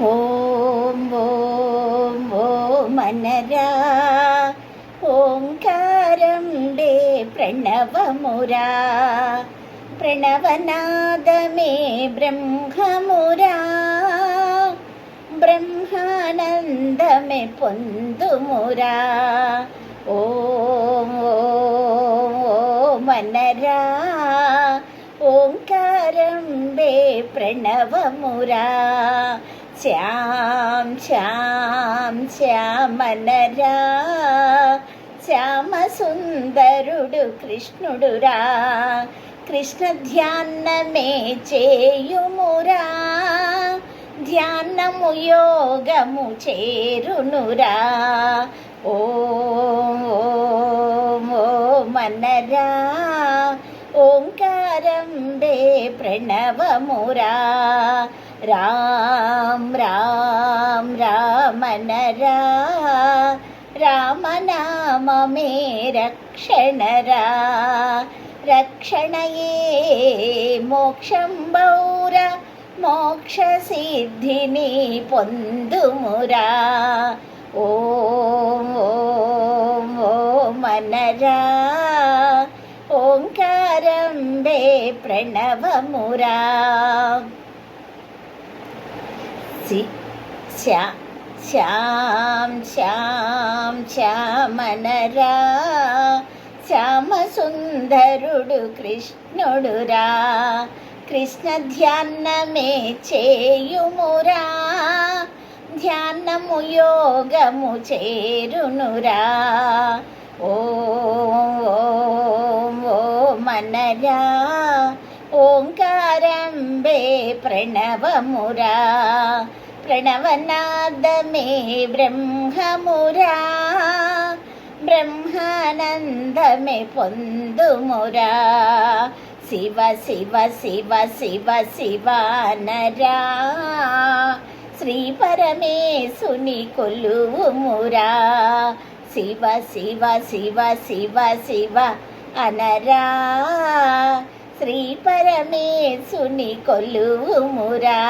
ఓం ఓం ఓం అనరా ఓంకారం డే ప్రణవమురా, ప్రణవనాదమే బ్రహ్మమురా, బ్రహ్మానందమే పొందుమురా. ఓం ఓం ఓం అనరా ఓంకారం డే ప్రణవమురా. శ్యాం శ్యాం శ్యామనరా, శ్యామ సుందరుడు కృష్ణుడురా, కృష్ణ ధ్యానమే చేయుమురా, ధ్యానము యోగము చేరునురా. ఓం ఓం ఓం అనరా ఓంకారం డే ప్రణవమురా. రామ్ రామ్ రామనరా, రామనామమే రక్షణరా, రక్షణయే మోక్షం బౌర, మోక్ష సిద్ధిని పొందుమురా. ఓం ఓం ఓం అనరా ఓంకారం డే ప్రణవమురా. శ్యాం శ్యాం శ్యామనరా, శ్యామ సుందరుడు కృష్ణుడురా, కృష్ణ ధ్యానమే చేయుమురా, ధ్యానము యోగము చేరునురా. ఓం ఓం ఓం అనరా ఓంకారం డే ప్రణవమురా, ప్రణవనాదమే బ్రహ్మమురా, బ్రహ్మానందమే పొందుమురా. శివ శివ శివ శివ శివానరా, శ్రీ పరమేశుని కొలువుమురా. శివ శివ శివ శివ శివ అనరా, శ్రీ పరమేశుని కొలువుమురా.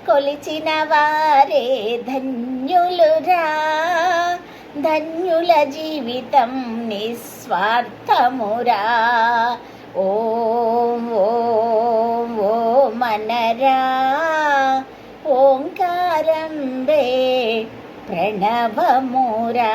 కొలిచిన వారే ధన్యులురా, ధన్యుల జీవితం నిస్వార్థమురా. ఓం ఓం ఓం అనరా ఓంకారం డే ప్రణవమురా.